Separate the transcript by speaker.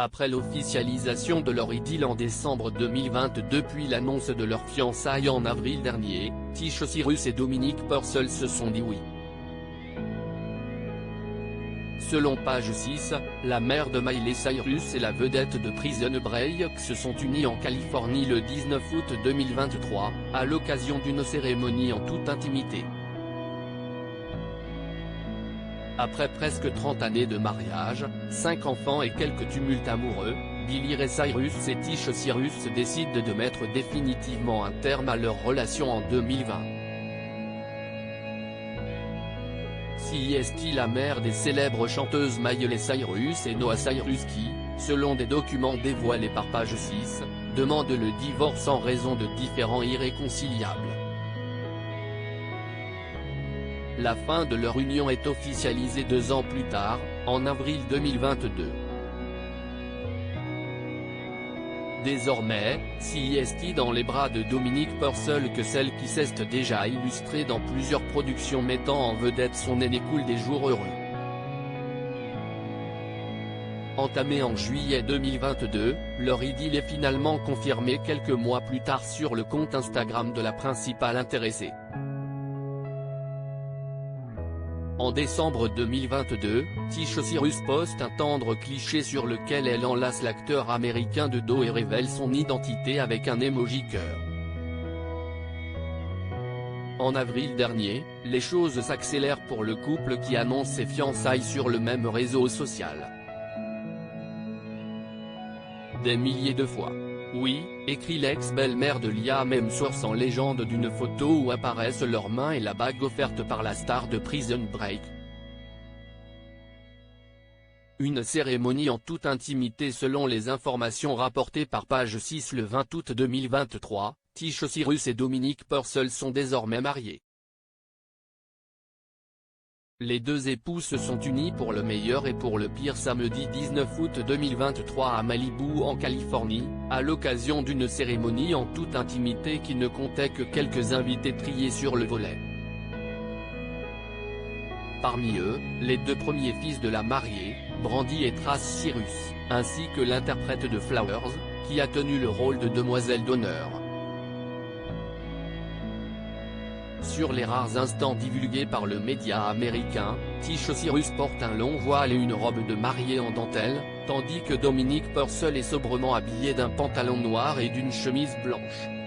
Speaker 1: Après l'officialisation de leur idylle en décembre 2022 puis l'annonce de leur fiançailles en avril dernier, Tisha Cyrus et Dominic Purcell se sont dit oui. Selon Page 6, la mère de Miley Cyrus et la vedette de Prison Break se sont unis en Californie le 19 août 2023, à l'occasion d'une cérémonie en toute intimité. Après presque 30 années de mariage, 5 enfants et quelques tumultes amoureux, Billy Ray Cyrus et Tisha Cyrus décident de mettre définitivement un terme à leur relation en 2020. CEST, la mère des célèbres chanteuses Miley Cyrus et Noah Cyrus qui, selon des documents dévoilés par Page 6, demande le divorce en raison de différends irréconciliables. La fin de leur union est officialisée 2 ans plus tard, en avril 2022. Désormais, CEST dans les bras de Dominic Purcell que celle qui s'est déjà illustrée dans plusieurs productions mettant en vedette son aîné cool des jours heureux. Entamée en juillet 2022, leur idylle est finalement confirmée quelques mois plus tard sur le compte Instagram de la principale intéressée. En décembre 2022, Tisha Cyrus poste un tendre cliché sur lequel elle enlace l'acteur américain de dos et révèle son identité avec un emoji cœur. En avril dernier, les choses s'accélèrent pour le couple qui annonce ses fiançailles sur le même réseau social. Des milliers de fois. Oui, écrit l'ex-belle-mère de Liam Hemsworth en légende d'une photo où apparaissent leurs mains et la bague offerte par la star de Prison Break. Une cérémonie en toute intimité selon les informations rapportées par Page 6 le 20 août 2023, Tisha Cyrus et Dominic Purcell sont désormais mariés. Les deux époux se sont unis pour le meilleur et pour le pire samedi 19 août 2023 à Malibu en Californie, à l'occasion d'une cérémonie en toute intimité qui ne comptait que quelques invités triés sur le volet. Parmi eux, les 2 premiers fils de la mariée, Brandy et Trace Cyrus, ainsi que l'interprète de Flowers, qui a tenu le rôle de demoiselle d'honneur. Sur les rares instants divulgués par le média américain, Tisha Cyrus porte un long voile et une robe de mariée en dentelle, tandis que Dominic Purcell est sobrement habillé d'un pantalon noir et d'une chemise blanche.